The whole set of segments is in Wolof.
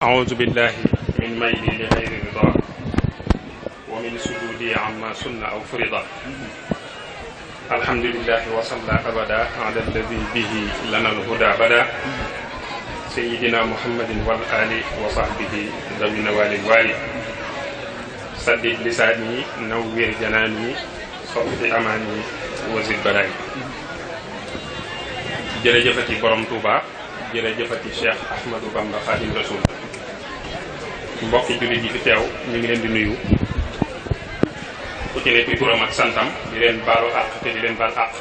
أعوذ بالله من ميلي لغير رضا ومن سجودي عما سن أو فرضا الحمد لله وصلى أبدا على الذي به لنا الهدى بدا سيدنا محمد والآل وصحبه ذوي النوال الوالي سدد لساني نوّر جناني صف أماني وزد بلاي jërëjëfati borom Touba jërëjëfati Cheikh Ahmadou Bamba Khadim Rasoul mbokki jullit yi fi teew ñu ngi leen di nuyu ku ci nekk turam ak santam di leen baalu àq te di leen baal àq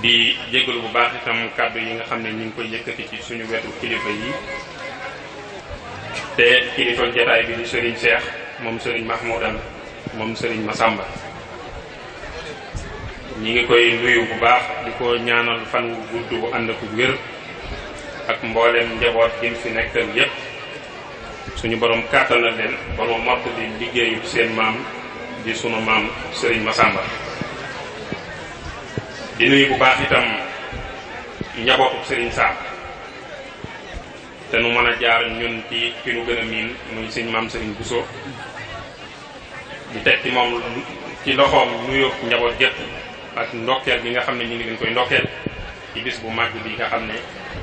di jégalu bu baax itam kàddu yi nga xam ne ñu ngi koy yëkkati ci suñu wetu kilifa yi te kilifa jotaay bi di Serigne Cheikh moom Serigne Mahmoudan moom Serigne Massamba ñi ngi koy nuyu bu baax di ko ñaanal fan wu gudd bu ànd ak wér ak mbooleem njaboot gi fi nekkal yépp suñu borom kàttanal leen ba mu mottali liggéeyu seen maam di sunu maam Serigne Massamba di nuyu bu baax itam njabootu Serigne Sam te nu mën a jaar ñun ci fi nu gën a miin muy suñu maam Serigne Bousso di teg ci moom ci loxoom nuyoo njaboot gépp ak ndokkeel bi nga xam ne ñu ngi leen koy ndokkeel ci bis bu màgg bi nga xam ne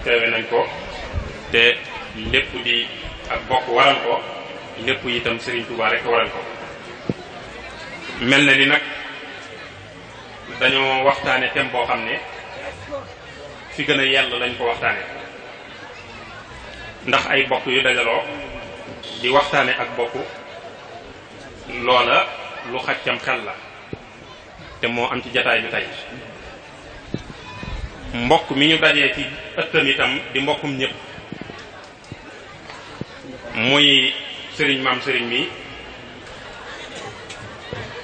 teewe nañ ko te lépp di ak bokk waral ko lépp itam Serigne Touba rek waral ko mel na ni nag dañoo waxtaane thème boo xam ne fi gën a yell lañ ko waxtaane ndax ay bokk yu dajaloo di waxtaane ak bokk loola lu xaccam xel la te moo am ci jataay bi tey mbokk mi ñu dajee ci ëttam itam di mbokkum ñëpp muy sëriñ maam sëriñ mi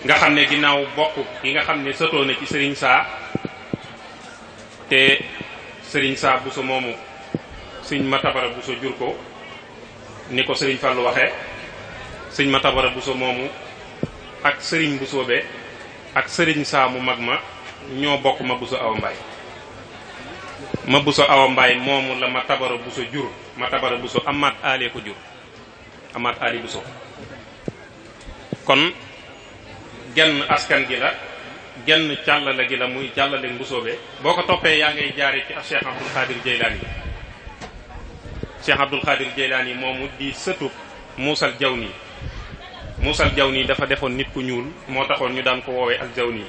nga xam ne ginnaaw bokk yi nga xam ne sëtoo na ci sëriñ saa te sëriñ saa Bousso moomu sëriñ Matabara Bousso jur ko ni ko sëriñ Fallou waxee sëriñ Matabara Bousso moomu ak sëriñ Bousso be ak sëriñ saa mu mag ma ñoo bokk ma Bousso Awa Mbaye ma Bousso Awa Mbaye moomu la ma Tabara Bousso jur ma Tabara Bousso Amaat Ali ko jur Amaat Ali Bousso kon genn askan gi la genn càllale gi la muy càllale Mbusoobe boo ko toppee yaa ngay jaare ci Cheikh Abdoul Khadir Jeylaani Cheikh Abdoul Khadir Jeylaani moomu di sëtub Muusal Jawni Muusal Jawni dafa defoon nit ku ñuul moo taxoon ñu daan ko woowee al Jawni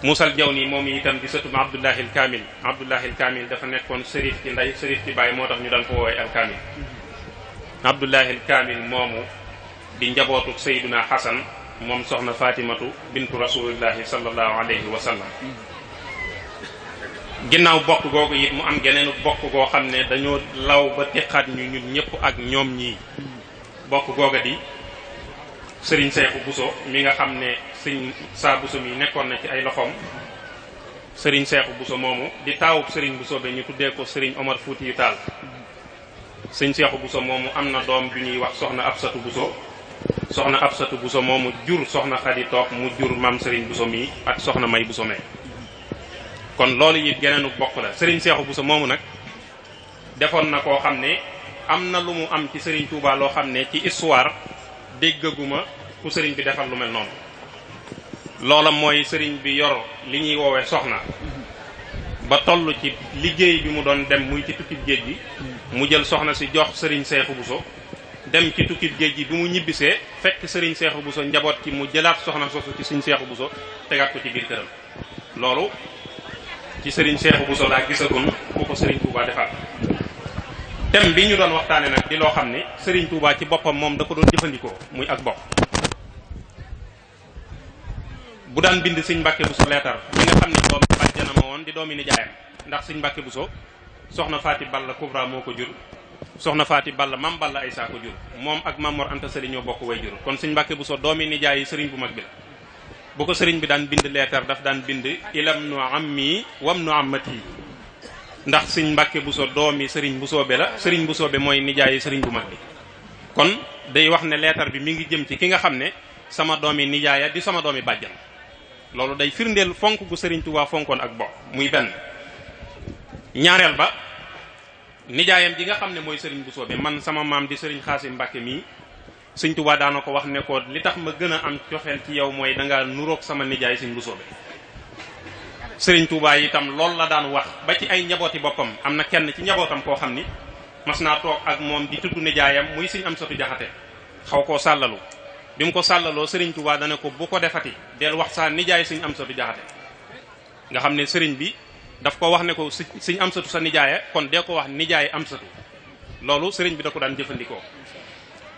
Muusal Jawni moom itam di sëtub Abdullahil Kamil Abdullahil Kamil dafa nekkoon sërif ci ndey sërif ci baay moo tax ñu daan ko woowee al Kamil Abdullahil Kamil moomu di njabootu Seyduna Hasan moom soxna Fatimatu bintu rasulillahi sallallahu alayhi wa sallam ginnaaw bokk googu it mu am geneenu bokk goo xam ne dañoo law ba teqaat ñu ñun ñëpp ak ñoom ñii bokk googa di sëriñ Seexu Bousso mi nga xam ne sëriñ saa Bousso mi nekkoon na ci ay loxoom sëriñ Seexu Bousso moomu di taawub sëriñ Bousso be ñu tuddee ko sëriñ Omar Fuuti yu Taal sëriñ Seexu Bousso moomu am na doom ju ñuy wax soxna Absatu Bousso soxna Absatu Bousso moomu jur soxna Xadi Toog mu jur maam Serigne Bousso mi ak soxna May Bousso mee kon loolu it geneenu bokk la Serigne Seexu Bousso moomu nag defoon na koo xam ne am na lu mu am ci Serigne Touba loo xam ne ci histoire déggaguma ku Serigne bi defal lu mel noonu loola mooy Serigne bi yor li ñuy woowee soxna ba toll ci liggéey bi mu doon dem muy ci tukkib géej gi mu jël soxna si jox Serigne Seexu Bousso dem ci tukkib géej gi bi mu ñibbisee fekk sëriñ Seexu Bousso njaboot ci mu jëlaat soxna soosu ci sëriñ Seexu Bousso tegaat ko ci biir këram loolu ci sëriñ Seexu Bousso laa gisagun ku ko sëriñ Touba defaat thème bi ñu doon waxtaane nag di loo xam ne sëriñ Touba ci boppam moom da ko doon jëfandikoo muy ak bokk bu daan bind sëriñ Mbàkke Bousso leetar mi nga xam ne doomi bàjjanama woon di doomi nijaayam ndax sëriñ Mbàkke Bousso soxna Faati Balla Kubra moo ko jur soxna Faati Balla mam Balla Aysa ko jur moom ak Mam Mor Anta Sali ñoo bokk way jur kon sëñ Mbàkke Bousso doomi nijaay yi sëriñ bu mag bi la bu ko sëriñ bi daan bind leetar daf daan bind ilam nu ammi wam nu ammati ndax sëñ Mbàkke Bousso doomi sëriñ Mbusoobe la sëriñ Mbusoobe mooy nijaay yi sëriñ bu mag bi kon day wax ne leetar bi mi ngi jëm ci ki nga xam ne sama doomi nijaaya di sama doomi bàjjan loolu day firndeel fonk gu sëriñ Tuubaa fonkoon ak bokk muy benn ñaareel ba nijaayam ji nga xam ne mooy sëriñ Bousso bi man sama maam di sëriñ Xaasim Mbàkke mii sëñ Tuubaa daana ko wax ne ko li tax ma gën a am cofeel ci yow mooy dangaa nuroog sama nijaay sëñ Bousso bi sëriñ Tuubaa itam loolu la daan wax ba ci ay njabooti boppam am na kenn ci njabootam koo xam ni mas naa toog ak moom di tudd nijaayam muy sëñ Amsatu Jaxate xaw koo sàllalu bi mu ko sàllaloo sëriñ Tuubaa dana ko bu ko defati del wax saa nijaay sëñ Amsatu Jaxate nga xam ne sëriñ bi daf ko wax ne ko sëñ Amsatu sa nijaaya kon dee ko wax nijaay Amsatu loolu sëriñ bi da ko daan jëfandikoo.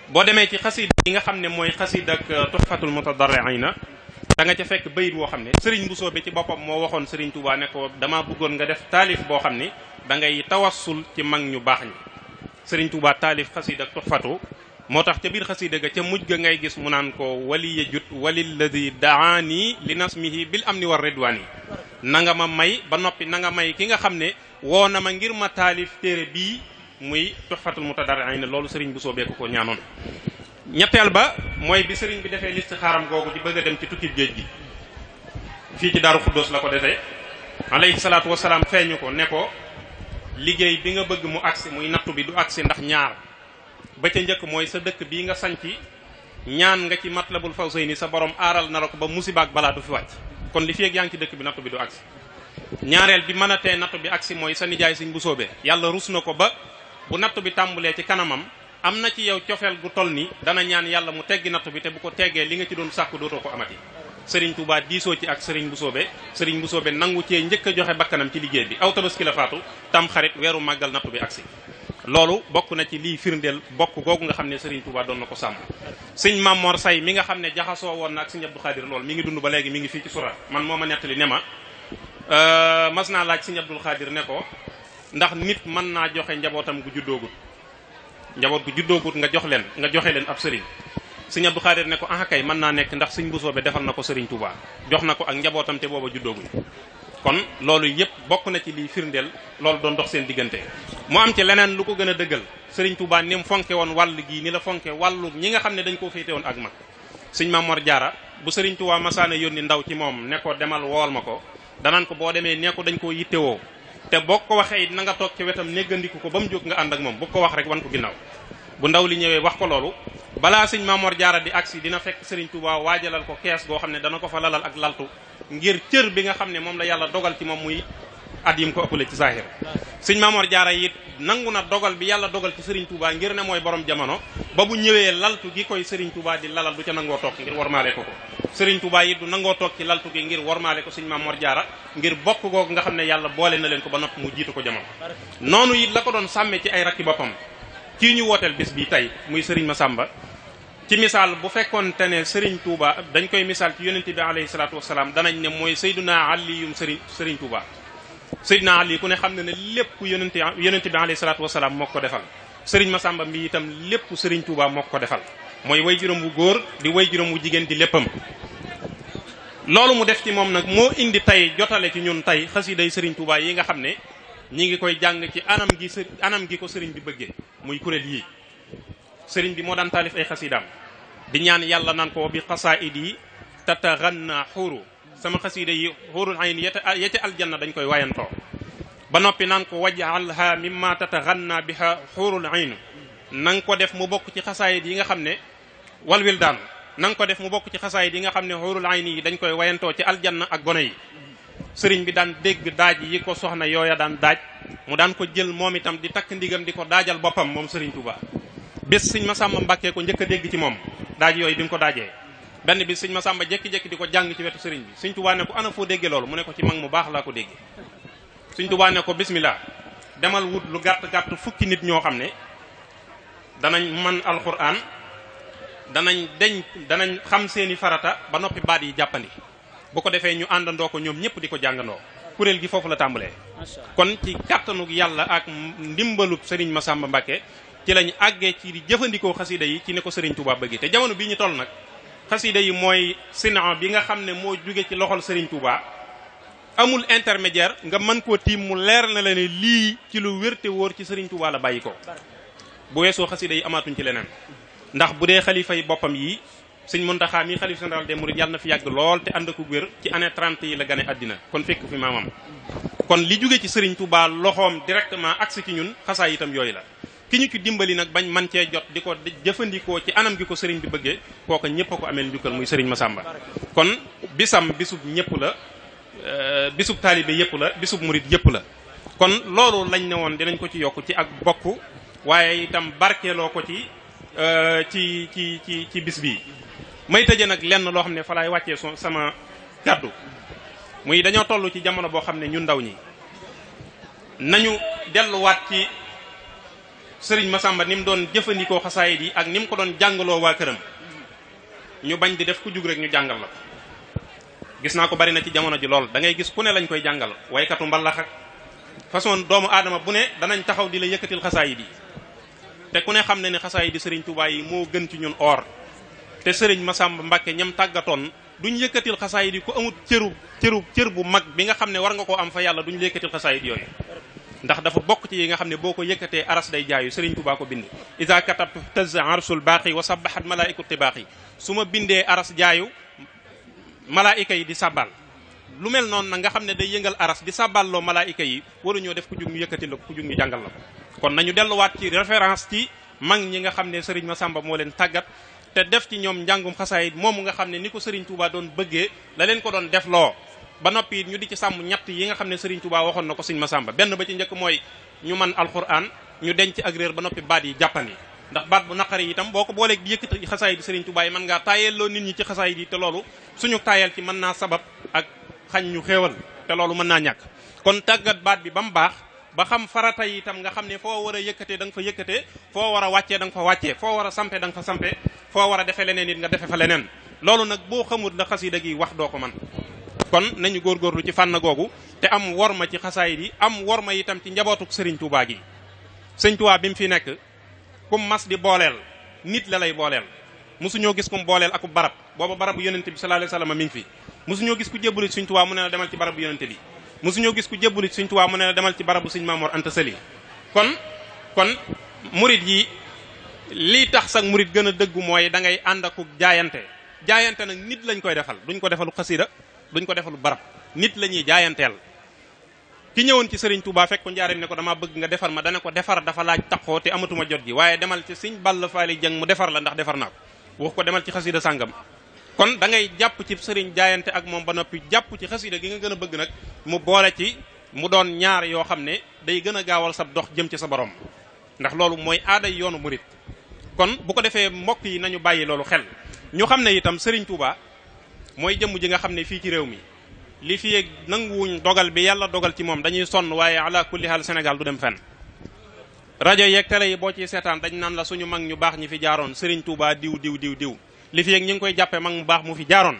boo demee ci xasida yi nga xam ne mooy xasida ak Tuhfatul Mutadarri'ina da nga ca fekk bayit woo xam ne sëriñ Bousso bi ci boppam moo waxoon sëriñ Tuubaa ne ko dama bëggoon nga def taalif boo xam ni da ngay tawassul ci mag ñu baax ñi sëriñ Tuubaa taalif xasida ak Tuhfatu moo tax ca biir xasida ga ca mujj ga ngay gis mu naan ko waliya jut walilladi daani li nasmihi bil amni war ridwani na nga ma may ba noppi na nga may ki nga xam ne woo na ma ngir ma taalif téere bii muy Tuhfatul Mutadarri'ina loolu sëriñ Bousso bee ko ñaanoon. ñetteel ba mooy bi sëriñ bi defee listixaaram googu di bëgg a dem ci tukkib géej gi fii ci Daaru Xuddoos la ko defee alayhi salaatu wasalaam feeñu ko ne ko liggéey bi nga bëgg mu agsi muy nattu bi du agsi ndax ñaar ba ca njëkk mooy sa dëkk bii nga sañci ñaan nga ci Matlabul Fawzayni sa borom aaral na la ko ba musiba ak balaa du fi wàcc kon li fi ak yaa ngi ci dëkk bi nattu bi du agsi ñaareel bi mën a tee nattu bi agsi mooy sa nijaay sëñ Bousso be yàlla rus na ko ba bu nattu bi tàmbulee ci kanamam am na ci yow cofeel gu toll ni dana ñaan yàlla mu teggi nattu bi te bu ko teggee li nga ci doon sàkku dootoo ko amati sëriñ Touba diisoo ci ak sëriñ Bousso be nangu cee njëkk a joxe bakkanam ci liggéey bi aw tabaski la faatu tam xarit weeru màggal nattu bi agsi loolu bokk na ci liy firndeel bokk googu nga xam ne sëriñ Touba doon na ko sàmm sëñ Mamor Say mi nga xam ne jaxasoo woon na ak sëñ Abdou Khadir loolu mi ngi dund ba léegi mi ngi fii ci sura man moo ma nettali ne ma mas naa laaj sëñ Abdou Khadir ne ko ndax nit mën naa joxe njabootam gu juddoogut njaboot gu juddoogut nga joxe leen ab sëriñ sëñ Abdou Khadir ne ko ah kay mën naa nekk ndax sëñ Bousso be defal na ko sëriñ Touba jox na ko ak njabootam te booba juddooguñ kon loolu yëpp bokk na ci liy firndeel loolu doon dox seen diggante mu am ci leneen lu ko gën a dëggal sëriñ Touba ni mu fonke woon wàll gii ni la fonke wàllu ñi nga xam ne dañ koo féete woon ak mag sëñ Mamor Jaara bu sëriñ Touba masaana yónni ndaw ci moom ne ko demal wool ma ko danaan ko boo demee ne ko dañ koo yittewoo te boo ko waxee it na nga toog ci wetam néggandiku ko ba mu jóg nga ànd ak moom bu ko wax rek wan ko ginnaaw bu ndaw li ñëwee wax ko loolu balaa sëñ Mamor Jaara di agsi dina fekk sëriñ Touba waajalal ko kees goo xam ne dana ko fa lalal ak laltu ngir cër bi nga xam ne moom la yàlla dogal ci moom muy at yim ko ëppale ci saahir sëñ Mamor Jaara it nangu na dogal bi yàlla dogal ci sëriñ Touba ngir ne mooy borom jamono ba bu ñëwee laltu gi koy sëriñ Touba di lalal du ca nangoo toog ngir warmaale ko sëriñ Touba it du nangoo toog ci laltu gi ngir warmaale ko sëñ Mamor Jaara ngir bokk googu nga xam ne yàlla boole na leen ko ba noppi mu jiitu ko jamono noonu it la ko doon sàmmee ci ay rakki boppam kii ñu wooteel bis bi tey muy sëriñ Massamba ci misaal bu fekkoonte ne Serigne Touba dañ koy misaal ci yonente bi alayhi salaatu wasalaam danañ ne mooy Seydina Aliyum Serigne Touba Seydina Ali ku ne xam ne ne lépp yonente bi alayhi salaatu wasalaam moo ko defal Serigne Massamba mi itam lépp Serigne Touba moo ko defal mooy way juróom wu góor di way juróom wu jigéen di léppam loolu mu def ci moom nag moo indi tey jotale ci ñun tey xasiday Serigne Touba yi nga xam ne ñi ngi koy jàng ci anam gi ko Serigne bi bëggee muy kuréel yii Serigne bi moo daan taalif ay xasidaam di ñaan yàlla naan ko bi xasaid yi tataganna xuuru sama xasida yi xuurul ayn ya ca aljanna dañ koy wayantoo ba noppi naan ko wajalha mimma tataganna biha xuurul ayn na nga ko def mu bokk ci xasaayid yi nga xam ne walwil daan na nga ko def mu bokk ci xasaayid yi nga xam ne xuurul ayn yi dañ koy wayantoo ci aljanna ak gone yi sëriñ bi daan dégg daaj yi ko soxna yooya daan daaj mu daan ko jël moom itam di takk ndigam di ko daajal boppam moom sëriñ Touba bés sëñ Massamba Mbàkke ko njëkk a dégg ci moom daaj yooyu bi mu ko daajee benn bi sëñ Massamba jékki-jékki di ko jàng ci wetu sëriñ bi sëñ Touba ne ko ana foo déggee loolu mu ne ko ci mag mu baax laa ko déggee sëñ Touba ne ko bismillah demal wut lu gàtt fukki nit ñoo xam ne danañ man alquran danañ xam seeni farata ba noppi baat yi jàppandi bu ko defee ñu àndandoo ko ñoom ñëpp di ko jàngandoo kuréel gi foofu la tàmbalee kon ci kàttanu yàlla ak ndimbalub sëriñ Massamba Mbàkke ci lañ àggee ci di jëfandikoo xasida yi ci ne ko Serigne Touba bëggee te jamono bii ñu toll nag xasida yi mooy sina bi nga xam ne moo jóge ci loxol Serigne Touba amul intermédiaire nga mën koo tiim mu leer na la ne lii ci lu wérte wóor ci Serigne Touba la bàyyi ko bu weesoo xasida yi amaatuñ ci leneen ndax bu dee xalifa yi boppam yi sëñ Muntaxa mi xalif général des mourides yàlla na fi yàgg lool te ànd ak wér ci année 30 yi la gane àddina kon fekk fi maamam kon li jóge ci Serigne Touba loxoom directement agsi ci ñun xasaay itam yooyu la ki ñu ci dimbali nag bañ man cee jot di ko jëfandikoo ci anam gi ko Serigne bi bëggee kooka ñëpp a ko ameel njukkal muy Serigne Massamba kon bisam bisub ñëpp la bisub taalibe yëpp la bisub murid yëpp la kon loolu lañ ne woon dinañ ko ci yokk ci ak bokk waaye itam barkeeloo ko ci bis bii may tëje nag lenn loo xam ne fa laay wàccee sama kàddu muy dañoo toll ci jamono boo xam ne ñu ndaw ñi nañu delluwaat ci Serigne Massamba ni mu doon jëfandikoo xasaayid yi ak ni mu ko doon jàngaloo waa këram ñu bañ di def ku jug rek ñu jàngal la gis naa ko bari na ci jamono ji lool da ngay gis ku ne lañ koy jàngal waykatu mbalax ak façon doomu aadama bu ne danañ taxaw di la yëkkatil xasaayid yi te ku ne xam ne ne xasaayid yi Serigne Touba yi moo gën ci ñun or te Serigne Massamba Mbacke ñam tàggatoon duñ yëkkatil xasaayid yi ku amul cër bu mag bi nga xam ne war nga koo am fa yàlla duñ la yëkkatil xasaayid yooyu ndax dafa bokk ci yi nga xam ne boo ko yëkkatee aras day jaayu Serigne Touba ko bind iza katabtu tazza arsul baaqi wa sabahat malaikatu tibaqi su ma bindee aras jaayu malaayika yi di sabbal lu mel noonu nag nga xam ne day yëngal aras di sabballoo malaayika yi waruñoo def ku jug ñu yëkkati la ku jug ñu jàngal la ko kon nañu delluwaat ci référence ci mag ñi nga xam ne Serigne Massamba moo leen tàggat te def ci ñoom njàngum xasaayid moomu nga xam ne ni ko Serigne Touba doon bëggee la leen ko doon def loo ba noppi ñu di ci sàmm ñett yi nga xam ne Serigne Touba waxoon na ko Serigne Massamba benn ba ci njëkk mooy ñu man alquran ñu denc ak réer ba noppi baat yi jàppandi ndax baat bu naqari itam boo ko booleeg di yëkkati xasaayid yi Serigne Touba yi mën ngaa taayeel loo nit ñi ci xasaayid yi te loolu suñu taayeel ci mën naa sabab ak xañ ñu xéewal te loolu mën naa ñàkk kon tàggat baat bi ba mu baax ba xam farata yi itam nga xam ne foo war a yëkkatee da nga fa yëkkatee foo war a wàccee da nga fa wàccee foo war a sampe da nga fa sampe foo war a defee leneen it nga defe fa leneen loolu nag boo xamul la xasida gi wax doo ko man kon nañu góorgóorlu ci fànn googu te am worma ci xasaayid yi am worma itam ci njabootuk Serigne Touba gi Serigne Touba bi mu fi nekk kum mas di booleel nit la lay booleel mosuñoo gis kum booleel aku barab booba barabu yonente bi sallallahu alayhi wasallam mi ngi fi mosuñoo gis ku jébbalu ci Serigne Touba mu ne la demal ci barabu yonente bi mosuñoo gis ku jébbalu ci Serigne Touba mu ne la demal ci barabu Serigne Mamour Anta Sali kon murid yi lii tax sax murid gën a dëggu mooy da ngay ànd akuk jaayante nag nit lañ koy defal duñ ko defalu xasida duñ ko defalu barab nit la ñuy jaayanteel ki ñëwoon ci Serigne Touba fekk ko njaareem ne ko dama bëgg nga defar ma dana ko defar dafa laaj taxoo te amatuma jot gi waaye demal ci Serigne Balla Faali Jeng mu defar la ndax defar naa ko wax ko demal ci xasida sàngam kon da ngay jàpp ci Serigne jaayante ak moom ba noppi jàpp ci xasida gi nga gën a bëgg nag mu boole ci mu doon ñaar yoo xam ne day gën a gaawal sa dox jëm ci sa borom ndax loolu mooy aaday yoonu murid kon bu ko defee mbokk yi nañu bàyyi loolu xel ñu xam ne itam Serigne Touba mooy jëmm ji nga xam ne fii ci réew mi li fi yegg nanguwuñ dogal bi yàlla dogal ci moom dañuy sonn waaye ala kulli haal Sénégal du dem fenn rajo yeeg télé yi boo ciy seetaan dañ naan la suñu mag ñu baax ñi fi jaaroon Serigne Touba diw li fi yegg ñu ngi koy jàppee mag mu baax mu fi jaaroon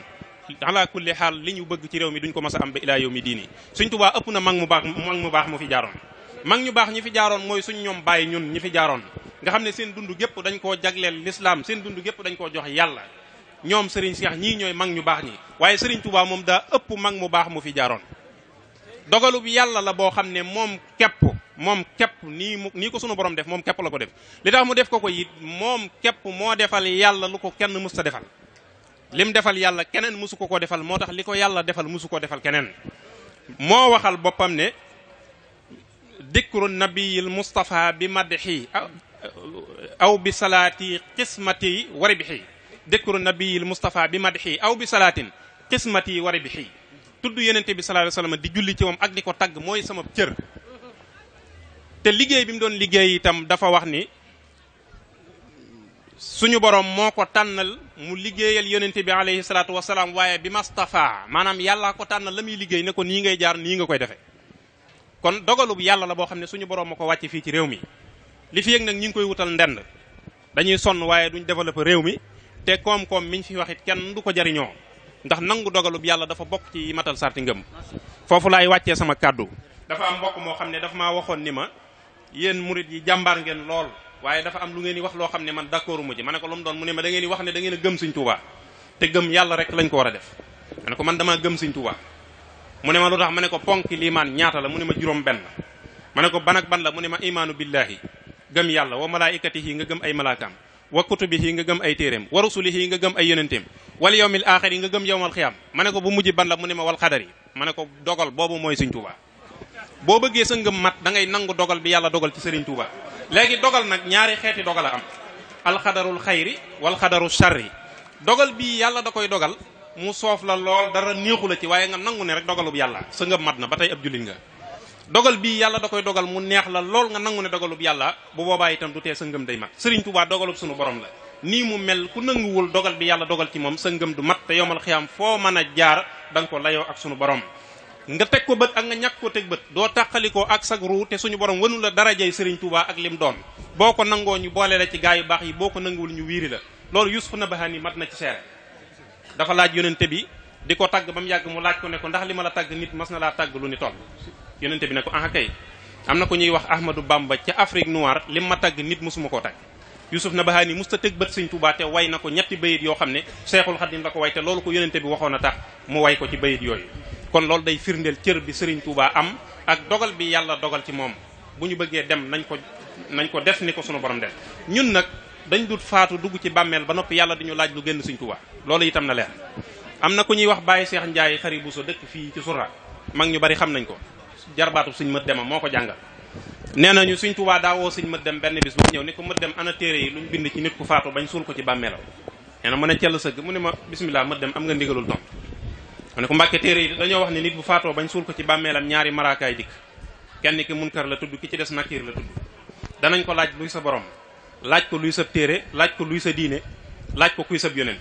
ala kulli haal li ñu bëgg ci réew mi duñ ko mas a am ba ilaa yow mi diini Serigne Touba ëpp na mag mu baax mu fi jaaroon mag ñu baax ñi fi jaaroon mooy suñ ñoom bàyyi ñun ñi fi jaaroon nga xam ne seen dund gépp dañ koo jagleel l'islam seen dund gépp dañ koo jox yàlla ñoom Serigne Cheikh ñii ñooy mag ñu baax ñi waaye Serigne Touba moom daa ëpp mag mu baax mu fi jaaroon dogalub yàlla la boo xam ne moom képp nii ko sunu borom def moom képp la ko def li tax mu def ko it moom képp moo defal yàlla lu ko kenn musta defal lim defal yàlla keneen musu ko defal moo tax li ko yàlla defal musu ko defal keneen moo waxal boppam ne dikru nabiyil mustafa bi madhi aw bi salaati qismati wari bi xii dikru nabiyil mustafa bi madhi aw bi salaatin qismati wari bi xii tudd yenente bi sallallahu alayhi wasallam di julli ci moom ak di ko tagg mooy sama cër te liggéey bi mu doon liggéey itam dafa wax ni suñu borom moo ko tànnal mu liggéeyal yenente bi alayhi salaatu wasalaam waaye bi mustafa maanaam yàlla ko tànnal la muy liggéey ne ko nii ngay jaar nii nga koy defee kon dogalub yàlla la boo xam ne suñu borom ma ko wàcce fii ci réew mi li fi yëg nag ñi ngi koy wutal ndend dañuy sonn waaye duñ développer réew mi te koom-koom miñ fi waxit kenn du ko jariñoo ndax nangu dogalub yàlla dafa bokk ci matal sarti ngëm foofu laay wàccee sama kàddu dafa am mbokk moo xam ne dafa maa waxoon ni ma yéen murit yi jàmbaar ngeen lool waaye dafa am lu ngeen di wax loo xam ne man d'accord mu ci ma ne ko lu mu doon mu ne ma da ngeen di wax ne da ngeen a gëm Sëriñ Tuubaa te gëm yàlla rek lañ ko war a def ma ne ko man damaa gëm Sëriñ Tuubaa mu ne ma lu tax ma ne ko ponki liimaan ñaata la mu ne ma juróom benn ma ne ko ban ak ban la mu ne ma imaanu billahi gëm yàlla wa malaikatihi nga gëm ay malaakaam wa kutubihi nga gëm ay téeréem wa rusulihi nga gëm ay yonenteem wal yawmil aaxir yi nga gëm yawmal xiyaam ma ne ko bu mujj ban la mu ne ma wal xadar yi ma ne ko dogal boobu mooy Sëriñ Tuubaa boo bëggee sa ngëm mat da ngay nangu dogal bi yàlla dogal ci Sëriñ Tuubaa léegi dogal nag ñaari xeeti dogal a am alxadarul xayri wal xadaru sharri dogal bii yàlla da koy dogal mu soof la lool dara neexu la ci waaye nga nangu ne rek dogalub yàlla sa ngëm mat na ba tey ab jullit nga dogal bii yàlla da koy dogal mu neex la lool nga nangu ne dogalub yàlla bu boobaa itam du tee sa ngëm day mat Sëriñ Tuubaa dogalub sunu borom la nii mu mel ku nanguwul dogal bi yàlla dogal ci moom sa ngëm du mat te yowmal xiyaam foo mën a jaar da nga ko layoo ak sunu borom nga teg ko bët ak nga ñàkk ko teg bët doo tàqalikoo ak sag ruu te suñu borom wënu la darajay Sëriñ Tuubaa ak lim doon boo ko nangoo ñu boole la ci gaa yu baax yi boo ko nanguwul ñu wiiri la loolu Yuusuf Nabahani mat na ci seere dafa laaj yonente bi di ko tagg ba mu yàgg mu laaj ko ne ko ndax li ma la tagg nit mas na laa tagg lu ni toll yonente bi ne ko ah kay am na ko ñuy wax Ahmadou Bamba ca Afrique noire lim ma tagg nit mosuma koo tagg Yuusuf Nabahani musta tëg bët Sëriñ Tuubaa te way na ko ñetti bayit yoo xam ne Seexul Xadiim la ko way te loolu ko yonente bi waxoon a tax mu way ko ci bayit yooyu kon loolu day firndeel cër bi Sëriñ Tuubaa am ak dogal bi yàlla dogal ci moom bu ñu bëggee dem nañ ko def ni ko sunu borom def ñun nag dañ dut faatu dugg ci bàmmeel ba noppi yàlla duñu laaj lu génn Sëriñ Tuubaa loolu itam na leer am na ku ñuy wax Baye Cheikh Ndiaye xari bu so dëkk fii ci Sura mag ñu bari xam nañ ko jarbaatu Sëriñ Mët Dem moo ko jàngal nee nañu Sëriñ Tuubaa daa woo Sëriñ Mët Dem benn bis bu ñëw ni ko Mët Dem ana téere yi luñ bind ci nit ku faatu bañ suul ko ci bàmmeelam nee na mën a cell sëgg mu ne ma bismillah Mët Dem am nga ndigalul tontu mu ne ko Mbàkke téere yi dañoo wax ne nit bu faatoo bañ suul ko ci bàmmeelam ñaari maraakaay dikk kenn ki munkar la tudd ki ci des nakiir la tudd danañ ko laaj luy sa borom laaj ko luy sa téere laaj ko luy sa diine laaj ko kuy sab yonent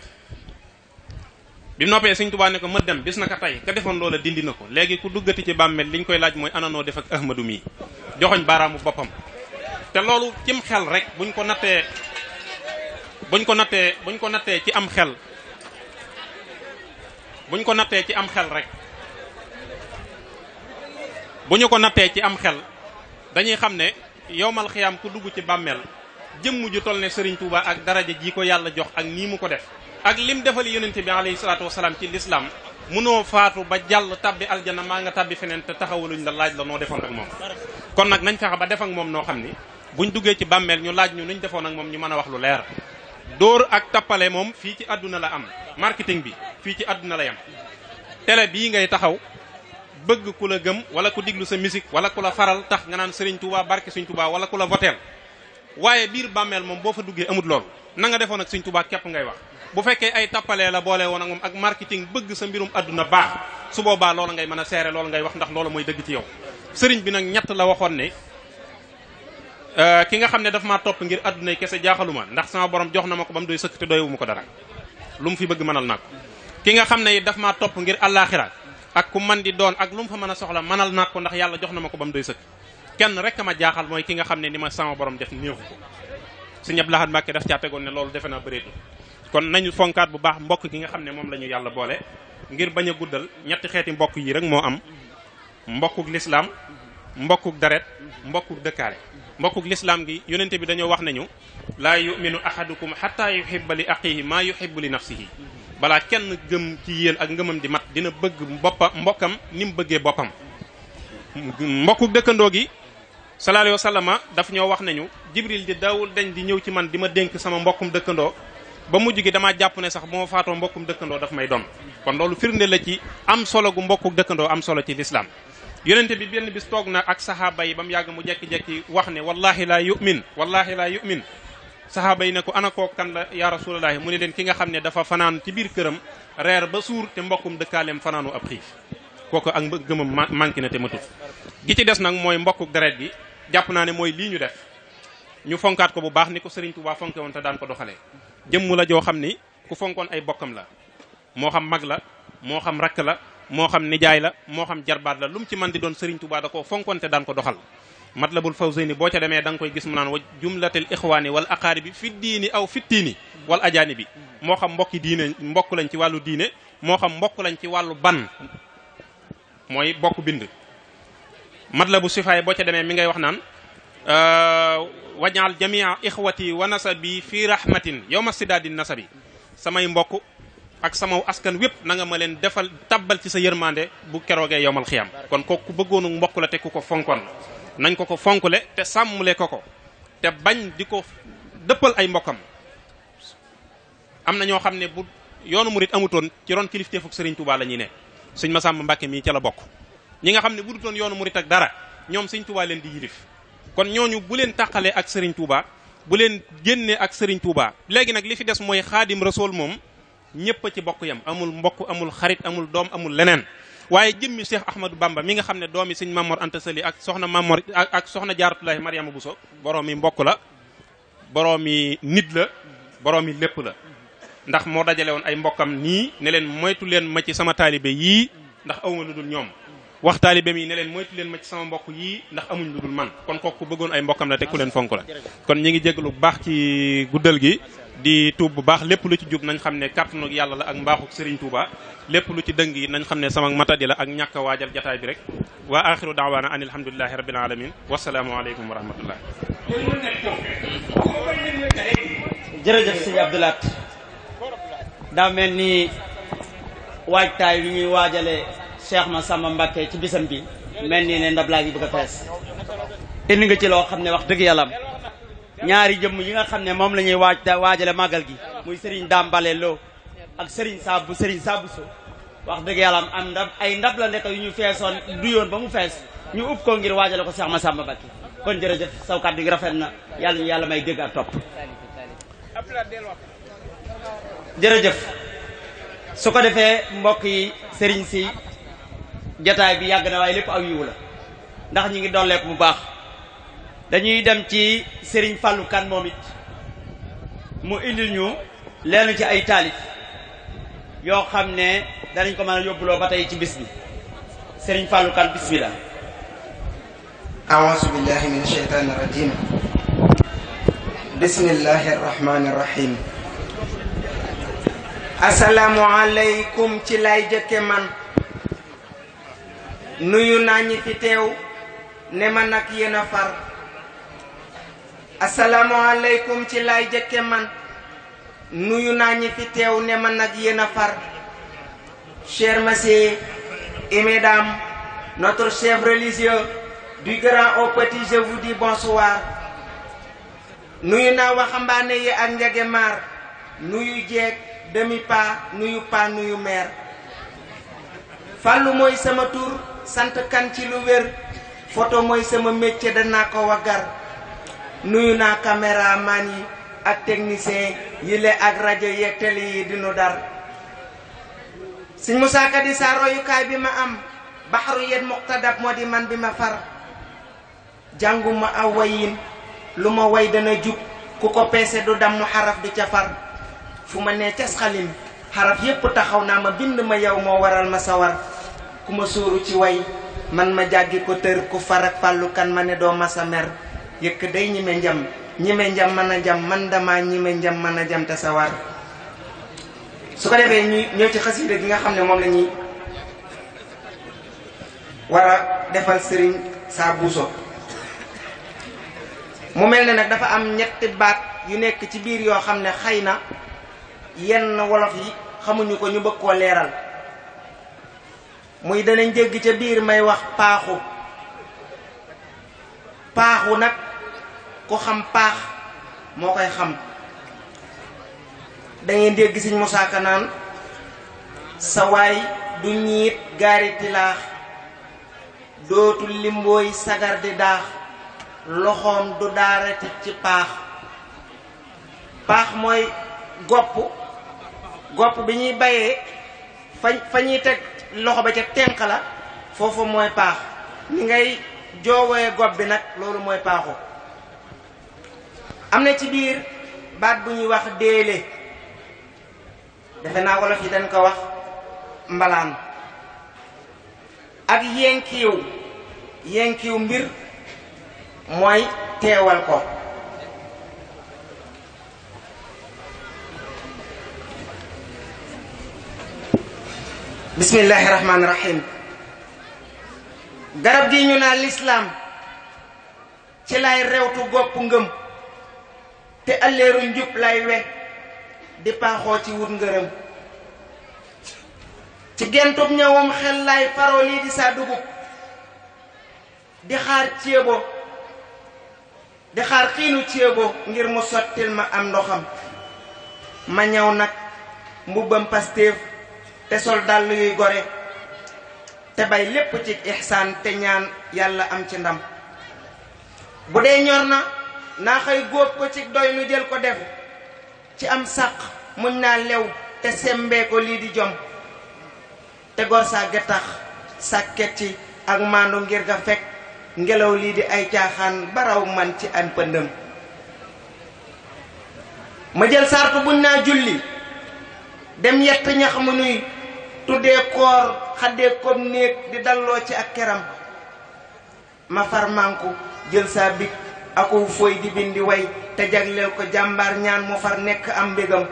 bi mu noppee Sëriñ Tuubaa ne ko Mët Dem bis na ka tey ka defoon loola dindi na ko léegi ku duggati ci bàmmeel liñ koy laaj mooy ananoo def ak Ahmadu mii joxoñ baaraamu boppam te loolu cim xel rek buñ ko nattee ci am xel buñ ko nattee ci am xel rek bu ñu ko nattee ci am xel dañuy xam ne yowmal xiyaam ku dugg ci bàmmeel jëmm ju toll ne Sëriñ Tuubaa ak daraja ji ko yàlla jox ak nii mu ko def ak lim defali yonente bi alayhi salaatu wasalaam ci lislaam munoo faatu ba jàll tabbi aljana maa nga tabbi feneen te taxawaluñ la laaj la noo defoon ak moom kon nag nañ fexe ba def ak moom noo xam ni buñ duggee ci bàmmeel ñu laaj ñu nuñ defoon ak moom ñu mën a wax lu leer dóor ak tappale moom fii ci àdduna la am marketing bi fii ci àdduna la yam télé bii ngay taxaw bëgg ku la gëm wala ku diglu sa musique wala ku la faral tax nga naan Sëriñ Tuubaa barke Sëriñ Tuubaa wala ku la voteel waaye biir bàmmeel moom boo fa duggee amut loolu na nga defoon ak Sëriñ Tuubaa képp ngay wax bu fekkee ay tappalee la boole woon ak moom ak marketing bëgg sa mbirum àdduna baax su boobaa loola ngay mën a seere loolu ngay wax ndax loola mooy dëgg ci yow sëriñ bi nag ñett la waxoon ne ki nga xam ne daf maa topp ngir àdduna kese jaaxaluma ndax sama borom jox na ma ko ba mu doy sëkk te doyewuma ko dara lu mu fi bëgg mënal naa ko ki nga xam ne it daf maa topp ngir àllaaxira ak ku man di doon ak lu mu fa mën a soxla mënal naa ko ndax yàlla jox na ma ko ba mu doy sëkk kenn rek ma jaaxal mooy ki nga xam ne ni ma sama borom def néexu ko Sëriñ Abdou Lahad Mbàkke daf caa tegoon ne loolu defe naa bëreetul kon nañu fonkaat bu baax mbokk gi nga xam ne moom la ñu yàlla boole ngir bañ a guddal ñetti xeeti mbokk yi rek moo am mbokkuk lislaam mbokkuk deret mbokkuk dëkkaale mbokkuk lislaam gi yonente bi dañoo wax nañu laa yuminu ahadukum hatta yuhibba li aqihi maa yuhibbu li nafsihi balaa kenn gëm ci yéen ak ngëmam di mat dina bëgg mbokkam ni mu bëggee boppam mbokkuk dëkkandoo gi sallallahu alayhi wa sallama daf ñoo wax nañu jibril di daawul dañ di ñëw ci man di ma dénk sama mbokkum dëkkandoo ba mujj gi damaa jàpp ne sax bu ma faatoo mbokkum dëkkandoo daf may doon kon loolu firnde la ci am solo gu mbokkuk dëkkandoo am solo ci lislaam yonente bi benn bis toog na ak sahaaba yi ba mu yàgg mu jekki-jekki wax ne wallahi laa yu'min sahaaba yi ne ko ana koo kan la ya rasulullahi mu ne leen ki nga xam ne dafa fanaan ci biir këram reer ba suur te mbokkum dëkkaaleem fanaanu ab xiif kooku ak gëmam manqué na te matut gi ci des nag mooy mbokkuk deret gi jàpp naa ne mooy lii ñu def ñu fonkaat ko bu baax ni ko Sëriñ Tuubaa fonke woon te daan ko doxalee jëmm la joo xam ni ku fonkoon ay bokkam la moo xam mag la moo xam rakk la moo xam nijaay la moo xam jarbaat la lu mu ci man di doon Sëriñ Tuubaa da koo fonkoon te daan ko doxal Matlabul Fawzayni boo ca demee da nga koy gis mu naan wa jumlatil ixwaani wal aqaaribi fi diini aw fittiini wal ajaani bi moo xam mbokki diine mbokk lañ ci wàllu diine moo xam mbokk lañ ci wàllu ban mooy bokk bind Matlabu Sifaay boo ca demee mi ngay wax naan wajaal jamia ixwati wa nasabi fi rahmatin yawma sidaadi nasabi samay mbokk ak sama askan wépp na nga ma leen defal tabbal ci sa yërmande bu keroogee yowmal xiyam kon kooku bëggoonu mbokk la te ku ko fonkoon nañ ko fonkle te sàmmule ko te bañ di ko dëppal ay mbokkam am na ñoo xam ne bu yoonu murit amutoon ci ron kilifteefuk Serigne Touba la ñuy ne sëñ Massamba Mbacke mii ca la bokk ñi nga xam ne bu dutoon yoonu murit ak dara ñoom Serigne Touba leen di yilif kon ñooñu bu leen tàqalee ak Serigne Touba bu leen génnee ak Serigne Touba léegi nag li fi des mooy Xaadim Rasool moom ñëpp a ci bokk yam amul mbokk amul xarit amul doom amul leneen waaye jëmmi Cheikh Ahmadou Bamba mi nga xam ne doomi sëñ Mamor Anta Sali ak soxna Mamor ak soxna Jaaratulahi Mariama Bousso boroomi mbokk la boroomi nit la boroomi lépp la ndax moo dajale woon ay mbokkam nii ne leen moytu leen ma ci sama taalibe yii ndax awma lu dul ñoom wax taalibe mi ne leen moytu leen ma ci sama mbokk yii ndax amuñ lu dul man kon kooku bëggoon ay mbokkam la te ku leen fonk la kon ñi ngi jéglu bu baax ci guddal gi di tuub bu baax lépp lu ci jub nañ xam ne kàttanu yàlla la ak mbaaxuk Serigne Touba lépp lu ci dëng yi nañ xam ne sama matadi la ak ñàkk a waajal jataay bi rek wa axiru daawaana an alhamdulilahi rabbil alamin wasalaamu aleykum wa rahmatullah jërëjëf sëñ Abdoulaat daa mel ni waajtaay wi ñuy waajale Cheikh Massamba Mbacke ci bisam bi mel ni ne ndab laa ngi bëgg a fees indi nga ci loo xam ne wax dëgg yàlla ñaari jëmm yi nga xam ne moom la ñuy waajale màggal gi muy Serigne Dambale Lo ak Serigne Sabu So wax dëgg yàlla am ndab ay ndab la nekk yu ñu feesoon du yoon ba mu fees ñu ub ko ngir waajale ko Cheikh Massamba Mbacke kon jërëjëf saw kàddu gi rafet na yàlla ñu yàlla may dégg ak topp jërëjëf su ko defee mbokk yi sëriñ si jataay bi yàgg na waaye lépp aw yiwu la ndax ñi ngi dolleeku bu baax dañuy dem ci sëriñ Fallou Kane moom it mu indil ñu leenu ci ay taalif yoo xam ne danañ ko mën a yóbbuloo ba tey ci bis bi sëriñ Fallou Kane bismillah a'uuzu billahi min asheytaani rajim bismillahi arrahmani irrahim asalaamu aleykum ci lay jëkke man nuyu naa ñi fi teew ne ma nag yéen a far asalaamu aleykum ci lay jëkke man nuyu naa ñi fi teew ne ma nag yéen a far chers messieurs et mesdames notre chef religieux du grand au petit je vous dis bonsoir nuyu naa waxambaane yi ak njegemaar nuyu jeeg demi pa nuyu pa nuyu meer Fallou mooy sama tur sant kan ci lu wér photo mooy sama métier danaa ko waggar nuyu naa caméraman yi ak technicien yi le ak rajo yeeg télé yi dinu dar Sëñ Moussa Ka di sa royukaay bi ma am baxaru yet muqtadab moo di man bi ma far jànguma aw wayin lu ma way dana jub ku ko peese du damm xaraf du ca far fu ma nee cas xalim xaraf yépp taxaw naa ma bind ma yow moo waral ma sawar ku ma sóoru ci way man ma jàggi ko tër ku far ak Fallou Kane ma ne doo masa mer yëkk day ñime njam mën a jam man dama ñime njam mën a jam te sawar su ko defee ñu ñëw ci xasida gi nga xam ne moom la ñuy war a defal Serigne Sabu So mu mel ne nag dafa am ñetti baat yu nekk ci biir yoo xam ne xëy na yenn wolof yi xamuñu ko ñu bëgg koo leeral muy danañ jégg ca biir may wax paaxu nag ku xam paax moo koy xam da ngeen dégg Sëñ Moussa Ka naan sa waay du ñiit gaari tilaax dootul limbooy sagar di daax loxoom du daarati ci paax mooy gopp bi ñuy bayee fa ñuy teg loxo ba ca tenq la foofu mooy paax ni ngay joowee gopp bi nag loolu mooy paaxu am na ci biir baat bu ñuy wax déele defe naa wolof yi dañ ko wax mbalaan ak yenkiw mbir mooy teewal ko bismillahi rahmaani rahim garab gi ñu naan lislaam ci lay rewtu gopp ngëm te alleeru njub lay we di paaxoo ci wut ngërëm ci gentub ñëwum xel lay faroo lii di saa dugub di xaar ceebo di xaar xiinu ceebo ngir mu sottil ma am ndoxam ma ñaw nag mbubbam Pastef te sol dàll yuy gore te bay lépp ci ihsaan te ñaan yàlla am ci ndam bu dee ñor na naa xëy góob ko ci doy nu jël ko def ci am sàq muñ naa lew te sembee ko lii di jom te gor saa gettax sàkket ci ak maandu ngir ga fekk ngelaw lii di ay caaxaan baraw man ci an pëndëm ma jël sartu buñ naa julli dem yett ñax mu nuy tuddee koor xaddee kom néeg di dalloo ci ak keram ma far manku jël saa big aku foy di bindi way te jagleel ko jàmbaar ñaan mu far nekk am mbégam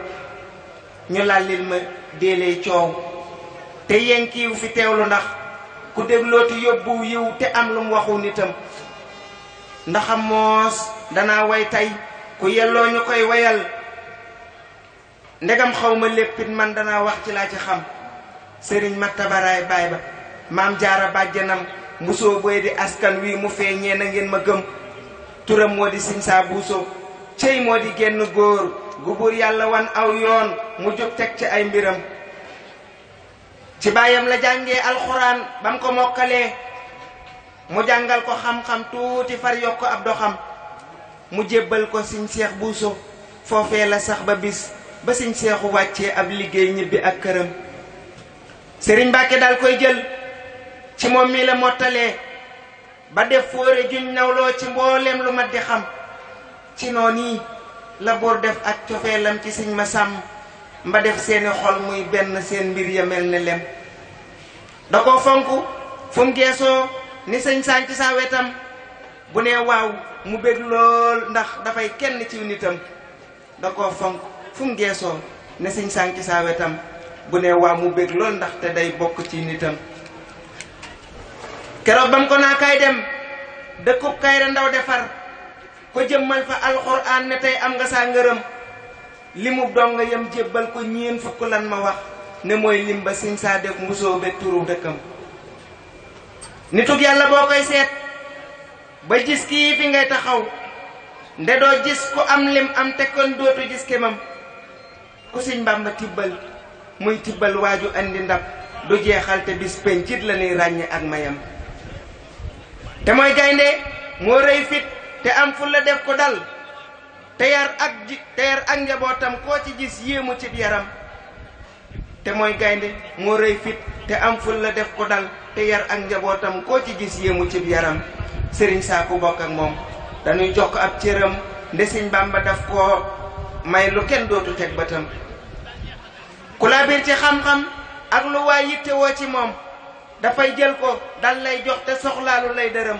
ñu làllil ma déelee coow te yenkiiw fi teewlu ndax ku déglooti yóbbu yiw te am lu mu waxu nitam ndaxam moos danaa way tey ku yelloo ñu koy wayal ndegam xaw ma léppit man danaa wax ci laa ci xam sëriñ mattabaraay baay ba maam jaara bàjjanam mbusoo boy di askan wi mu feeñee na ngeen ma gëm turam moo di Sëñ Saa Buuso cey moo di genn góor gu buur yàlla wan aw yoon mu jóg teg ci ay mbiram ci baayam la jàngee alxuraan bam ko mokkalee mu jàngal ko xam-xam tuuti far yokk ab doxam mu jébbal ko Sëñ Seex Buuso foofee la sax ba bis ba Sëñ Seexu wàccee ab liggéey ñibbi ak këram Sëriñ Mbàkke daal koy jël ci moom mi la mottalee ba def fóore juñ nawloo ci mboolem lu mat di xam ci noonu la boor def ak cofeelam ci Sëñ Masàmm mba def seeni xol muy benn seen mbir ya mel ne lem da ko fonk fu mu geesoo ni sëñ saañ ci saa wetam bu nee waaw mu bég lool ndax dafay kenn ci nitam da ko fonk fu mu geesoo ni sëñ saañ ci saa wetam bu nee waaw mu bég lool ndax te day bokk ci nitam keroog bam ko naa kay dem dëkkub Kayre Ndaw defar ko jëmmal fa alxuraan ne tey am nga saa ngërëm limub donga yam jébbal ko ñeen fukk lan ma wax ne mooy lim ba Sëñ Saa def mbusoo be turu dëkkam nitug yàlla boo koy seet ba gis kii fi ngay taxaw nde doo gis ku am lim am te kon dootu gis kemam ku Sëñ Bàmba tibbal muy tibbal waaju andi ndab du jeexal te bis pencit la nuy ràññe ak mayam te mooy gaynde moo rëy fit te am fu la def ko dal te yar ak njabootam koo ci gis yéemu ci yaram te mooy gaynde moo rëy fit te am ful la def ko dal te yar ak njabootam koo ci gis yéemu ci yaram sëriñ saa ku bokk ak moom dañuy jox ko ab cëram nde Sëñ Bàmba daf koo may lu kenn dootu teg bëtam ku la biir ci xam-xam ak lu waay yittewoo ci moom dafay jël ko dal lay jox te soxlaalu lay dërëm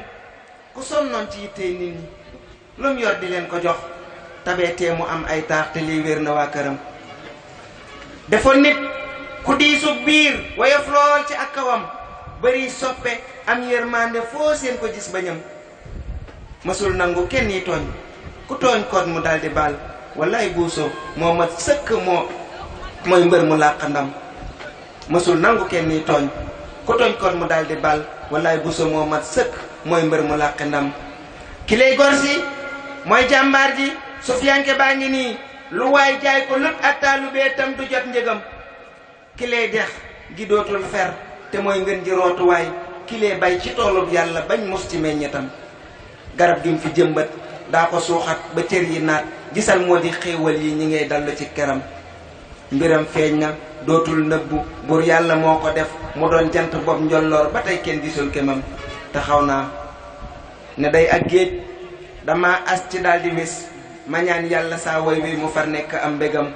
ku sonnoon ci yittey nit ñi lu mu yor di leen ko jox tabee tee mu am ay taax te lii wér na waa këram defoon nit ku diisu biir woyof lool ci ak kawam bari soppe am yërmande foo seen ko gis bañam mësul nangu kenn yi tooñ ku tooñ koot mu daldi baal wallaay Buuso moo mat sëkk mooy mbër mu làq ndam mësul nangu kenn yi tooñ ku tooñ koot mu daldi baal wallaay Buuso moo mat sëkk mooy mbër mu làq ndam ki lay gor si mooy jàmbaar ji sufiyanke baa ngi nii lu waay jaay ko lut ak taalubee tam du jot njëgam ki lay dex gi dootul fer te mooy ngën ji rootuwaay ki lay bay ci toolub yàlla bañ mos ci meññetam garab gi mu fi jëmbat daa ko suuxat ba cër yi naat gisal moo di xéewal yi ñi ngay dallu ci keram mbiram feeñ na dootul nëbbu buur yàlla moo ko def mu doon jant bopp njolloor ba tey kenn gisul kemam taxaw naa ne day ak géej dama as ci daldi wis ma ñaan yàlla saa woy wi mu far nekk am mbégam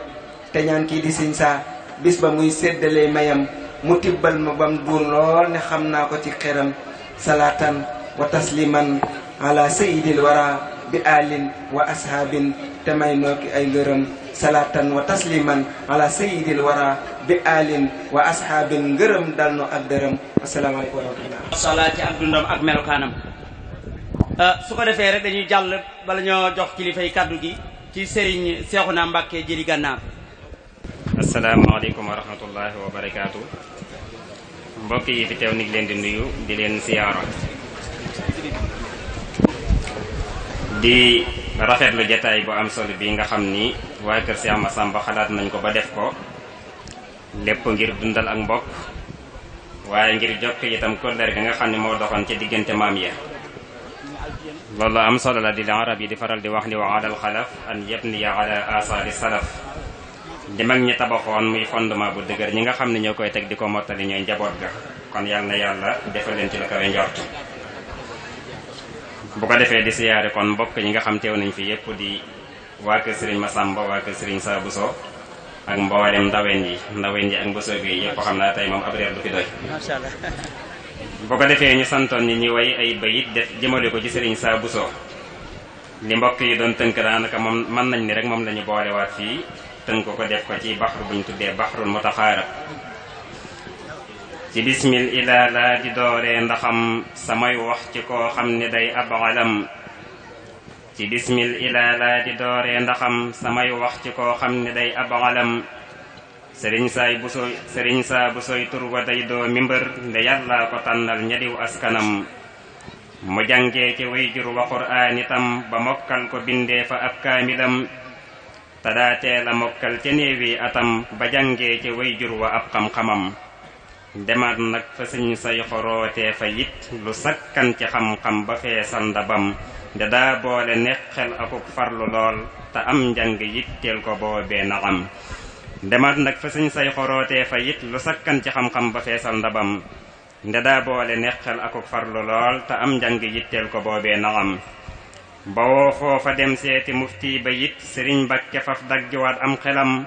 te ñaan kii di Sëñ Saa bis ba muy séddalee mayam mu tibbal ma bam duun lool ne xam naa ko ci xeram salaatan wa tasliman ala sayyidil wara bi alin wa ashaabin te may nooki ay ngërëm salaatan wa tasliman ala sayyidil wara bi alin wa ashaabin ngërëm dal no ak dërëm asalaamaaleykum wa rahmatullah sala ci ak dundam ak melokaanam su ko defee rek dañuy jàll bala ñoo jox kilifay kaddu gi ci Serigne Cheikhouna Mbacké Jëli Gànnaar. asalaamaaleykum wa rahmatullahi wa barakaatu. mbokk yi fi teew ni ngi leen di nuyu di leen siyaara di rafetlu jataay bu am solo bi nga xam ni waa kër Cheikh Massamba xalaat nañ ko ba def ko lépp ngir dundal ak mbokk waaye ngir jokk itam kóllëre ga nga xam ne moo doxoon ci diggante maam ya loolu am solo la di arab yi di faral di wax ni wa alal xalaf an yabniya ala asaari salaf di mag ñi tabaxoon muy fondement bu dëgër ñi nga xam ne ñoo koy teg di ko mottali ñooy njaboot ga kon yàlla na yàlla defal leen ci la kawe njort bu ko defee di siyaare kon mbokk ñi nga xam teew nañ fi yépp di waa kër Serigne Massamba waa kër Serigne Sa Bousso ak mboolem ndaween yi ak mbosoo bi yépp xam naa tey moom ab reer du fi doy masha Allah bu ko defee ñu santoon ni ñu way ay bayit def jëmale ko ci Serigne Sa Bousso li mbokk yi doon tënk daanaka moom mën nañ ni rek moom lañu boolewaat fii tënk ko def ko ci baxru buñ tuddee baxrul mutaxaarab ci bismil ilaa laa di dooree ndaxam samay wax ci koo xam ne day ab alam ci bismil ilaa laa di dooree ndaxam samay wax ci koo xam ne day ab alam Serigne Sa Bousso tur wa day doo mimbar nde yàllaa ko tànnal ñadiw askanam mu jàngee ci way jur wa qur'aan itam ba mokkal ko bindee fa ab kaamilam te daa teel a mokkal ca néewi atam ba jàngee ci way jur wa ab xam-xamam demaat nag fa sëñ say xorootee fa it lu sakkan ci xam-xam ba feesal ndabam da daa boole nekk xel akuk farlu lool te am njàng yitteel ko boobee na am demaat nag fa sëñ say xorootee fa it lu sakkan ci xam-xam ba feesal ndabam nda daa boole nekk xel akuk farlu lool te am njàng yitteel ko boobee na am ba woo foofa dem seeti mufti ba it sëriñ Mbàkke faf daggiwaat am xelam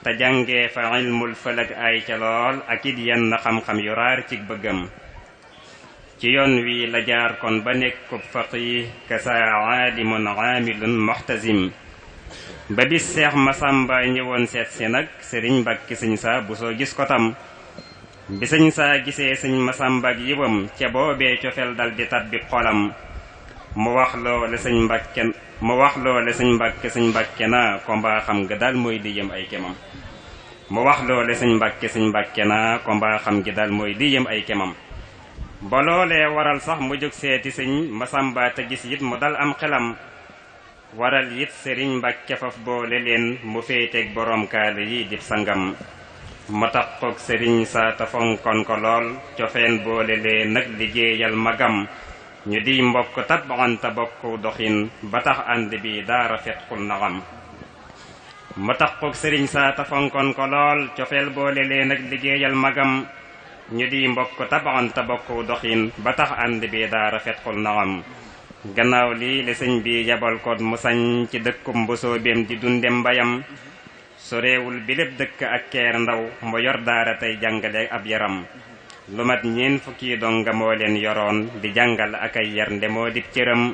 te jàngee fa ilmul fëlëg ay ca lool ak it yenn xam-xam yu raar ci bëggam ci yoon wi la jaar kon ba nekkub faqih kasa aalimun aamilun muxtazim ba bis Seex Masamba ñëwoon seet si nag sëriñ Mbàkke sëñ Sa Bousso gis ko tam bi sëñ Sa gisee sëñ Masamba ak yiwam ca boobee cofeel dal di tabbi xolam mu wax loole sëñ Mbàkke naa ko mbaa xam nga daal mooy di yëm ay kemam mu wax loole sëñ Mbàkke naa ko mbaa xam gi daal mooy di yëm ay kemam ba loolee waral sax mu jóg seeti sëñ Masamba te gis it mu dal am xelam waral it sëriñ Mbàkke faf boole leen mu féeteeg boroom kaala yi dib sangam mu tax koog sëriñ Sa ta fonkoon ko lool cofeen boole leen nag liggéeyal magam ñu di mbokk tabanta bokk doxin ba tax ànd bi daa rafet xul naxam mu tax koog sëriñ Sa ta fonkoon ko lool cofeel boole leen nag liggéeyal magam ñu di mbokk tabanta bokk doxin ba tax ànd bi daa rafet xul naxam gannaaw lii le sëñ bi yabal ko mu sañ ci dëkkum Mbusoobeem di dundem mbayam soreewul bi lépp dëkk ak keer ndaw mu yor daara tey jàngale ab yaram lu mat ñeen fukki donga moo leen yoroon di jàngal ak ay yar nde moo dib cëram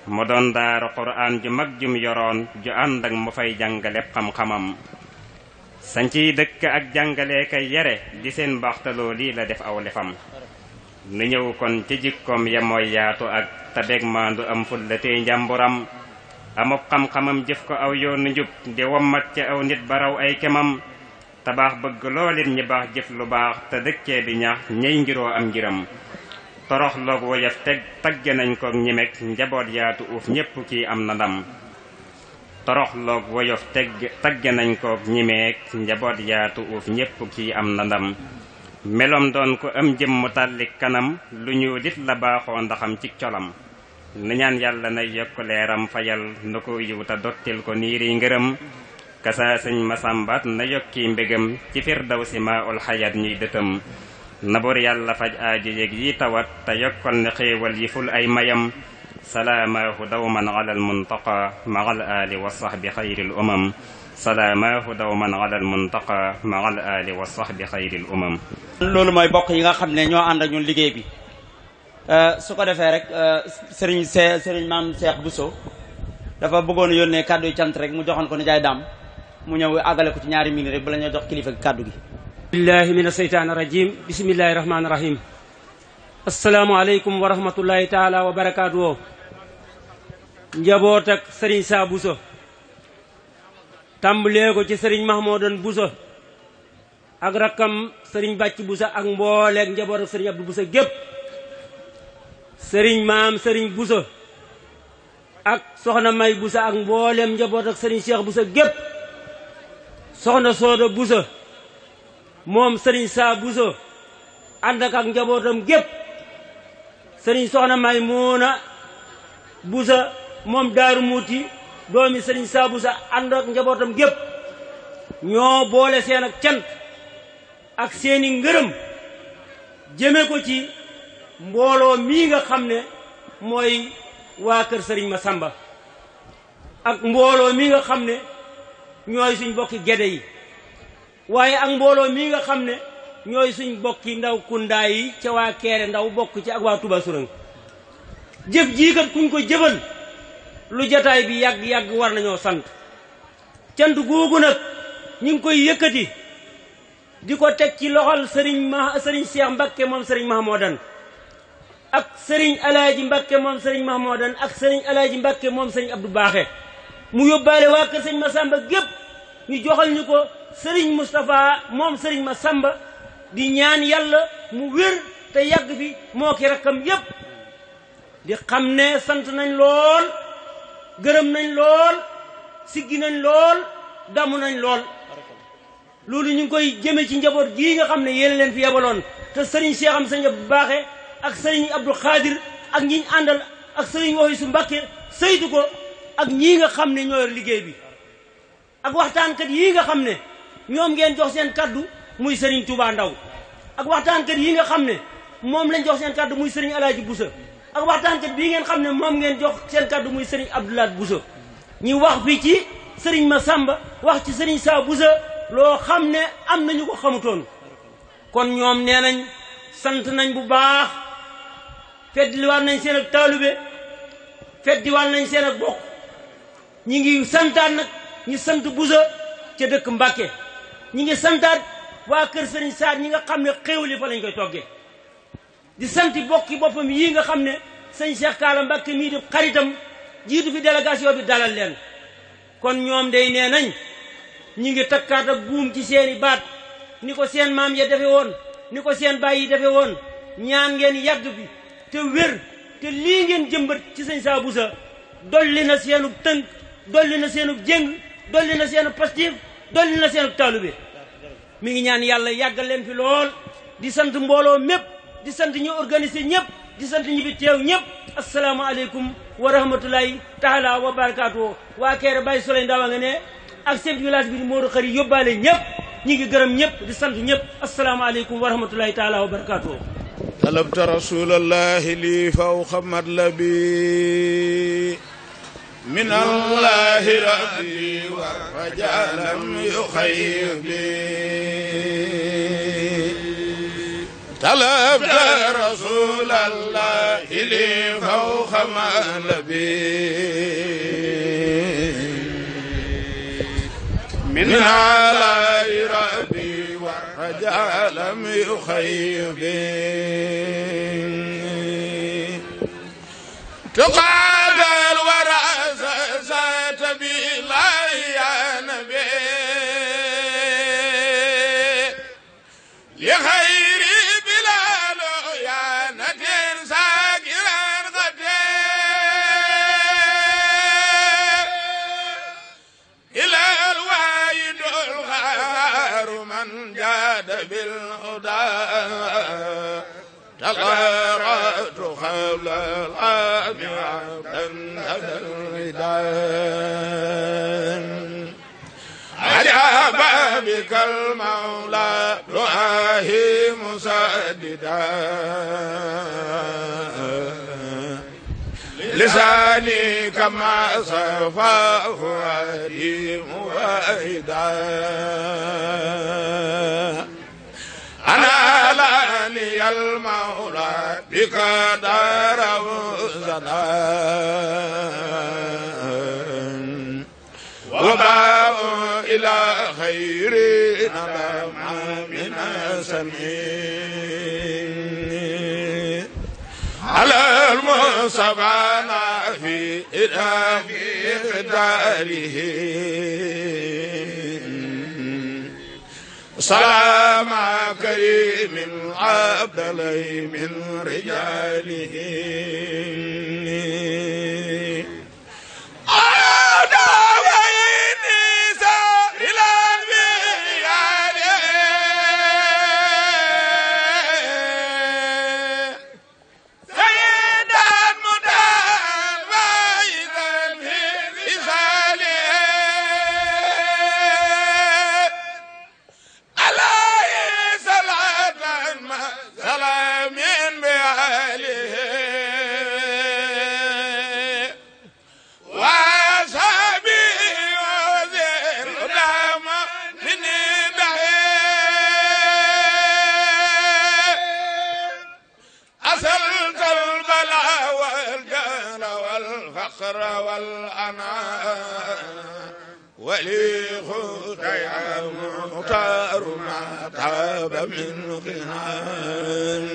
mu doon daara quraan ju mag jum yoroon ju ànd ak mu fay jàngale xam-xamam sanciy dëkk ak jàngale kay yare di seen baxtaloo lii la def aw lefam nu ñëw kon ci jikkoom ya mooy yaatu ak tabeeg maandu am fulla tey njàmburam amub xam-xamam jëf ko aw yoonu njub di wommat ci aw nit baraw ay kemam tabaax bëgg loolit ñi baax jëf lu baax te dëkkee di ñax ñey ngiroo am ngiram torox loog woyof tagge nañ ko ñimek njaboot yaatu uuf ñépp kii am na ndam torox loog woyof tagge nañ ko ñimeek njaboot yaatu uuf ñépp kii am na ndam melom doon ko am jëmm tàlli kanam lu ñu dit la baaxoo ndaxam ci colam nu ñaan yàlla na yokk leeram fayal nu ko yiw te dottil ko niiri ngërëm kasa sëñ Masambat na yokki mbégam ci firdawsi maa ul xayaat ñuy dëtëm na bur yàlla faj aajo yég yi tawat te yokkal ne xéewal yi ful ay mayam salaamaahu dawman ala al muntaqa maa al aali wa sahbi xayril umam salaamaahu dawman ala al muntaqa maa al aali wa sahbi xayril umam. loolu mooy bokk yi nga xam ne ñoo ànd ak ñun liggéey bi su ko defee rek sëriñ maam Cheikh Bousso dafa bëggoon yónnee kàddu yu cant rek mu joxoon ko ni jaay daam mu ñëw àggale ko ci ñaari minutes rek bala ñoo jox kilifa gi kàddu gi. billahi mina seytaani rajim bismillahi rahmaani rahim asalaamaaleykum wa rahmatullahi taala wa barakaatu woo njaboot ak sëriñ Sa Bousso tàmbalee ko ci sëriñ Mahmoudan Bousso ak rakkam sëriñ Bàcc Bousso ak mbooleeg njaboot ak sëriñ Abdou Bousso gépp sëriñ maam sëriñ Bousso ak soxna May Busa ak mboolem njaboot ak sëriñ Cheikh Busa gépp soxna Sooda Busa moom sëriñ Saa Busa ànd ak njabootam gépp sëriñ soxna May Muuna Busa moom Daaru Muuti doomi sëriñ Saa Busa ànd ak njabootam gépp ñoo boole seen ak cant ak seeni ngërëm jëme ko ci mbooloo mii nga xam ne mooy waa kër sëriñ Masamba ak mbooloo mi nga xam ne ñooy suñ bokki gede yi waaye ak mbooloo mi nga xam ne ñooy suñ bokki ndaw kundaay yi ca waa Keere ndaw bokk ci ak waa Touba Sourang jëf jiikat kuñ ko jëfal lu jataay bi yàgg-yàgg war nañoo sant cant googu nag ñu ngi koy yëkkati di ko teg ci loxol sëriñ Cheikh Mbakke moom sëriñ Mahmoudan ak sëriñ Alaaji Mbakke moom sëriñ Mahmoudan ak sëriñ Alaaji Mbakke moom sëriñ Abdou Baaxe mu yóbbaale waa kër sëriñ Masamba gépp ñu joxal ñu ko sëriñ Moustapha moom sëriñ Masamba di ñaan yàlla mu wér te yàgg fi moo ki rakkam yépp di xam ne sant nañ lool gërëm nañ lool siggi nañ lool damu nañ lool loolu ñu ngi koy jëme ci njaboot gii nga xam ne yéen leen fi yebaloon te sëriñ Cheikh am sëriñ Abdou Baaxe ak sëriñ Abdou Khadir ak ñi ñu àndal ak sëriñ Woy su Mbakke saytu ko ak ñii nga xam ne ñoo yor liggéey bi ak waxtaankat yii nga xam ne ñoom ngeen jox seen kaddu muy sëriñ Touba Ndaw ak waxtaankat yii nga xam ne moom lañ jox seen kaddu muy sëriñ Alaaji Busa ak waxtaankat bii ngeen xam ne moom ngeen jox seen kaddu muy sëriñ Abdoulaat Busa ñi wax fi ci sëriñ Masamba wax ci sëriñ Saa Busa loo xam ne am nañu ko xamutoon kon ñoom nee nañ sant nañ bu baax feddiwaat nañ seen ak taalube feddiwaat nañ seen ak bokk ñi ngi santaat nag ñi sant Busa ca dëkk Mbàkke ñi ngi santaat waa kër sëriñ Saar ñi nga xam ne xéewli fa lañ koy toggee di santi bokki boppam yii nga xam ne sëñ Cheikh Kaala Mbàkke mii di xaritam jiitu fi délégation bi dalal leen kon ñoom day nee nañ ñi ngi takkaat ak buum ci seeni baat ni ko seen maam ya defe woon ni ko seen baay yi defe woon ñaan ngeen yàgg bi te wér te lii ngeen jëmbat ci sëñ Saa Busa dolli na seenub tënk dolli na seenub jéng dolli na seenub pastif dolli na seenub taalube mi ngi ñaan yàlla yàggal leen fi lool di sant mbooloo mépp di sant ñu organiser ñëpp di sant ñi fi teew ñëpp asalaamaaleykum wa rahmatulahi taala wa barakaatu waa Keere Baye Soleil Ndaw nga ne ak chef village bi di Modou Khari yóbbaale ñëpp ñi ngi gërëm ñëpp di sant ñëpp asalaamaaleykum wa rahmatulahi taala wa barakaatu talabta rasulallahi li fawqa matlabi min allahi rabbi wa rajalam yuxayyib talabta rasulallahi li fawqa matlabi من على ربي والرجاء لم يخيب تقاتل ورأس ذات بالله يا نبي لخير بلال يا نتير ساكرا غدير إلى من جاد بالهدى تغارت قبل العام عبدا هدى الودان عجب بك المولى دعاه مسددا لساني كما صفاه فؤادي موحدا أنا لاني المولى بك دار زمان وباء إلى خير نظام من سمين على المصابان في قتاله سلام كريم عبد لي من رجاله البدر والأنام ولي خدي المختار ما تاب من غنان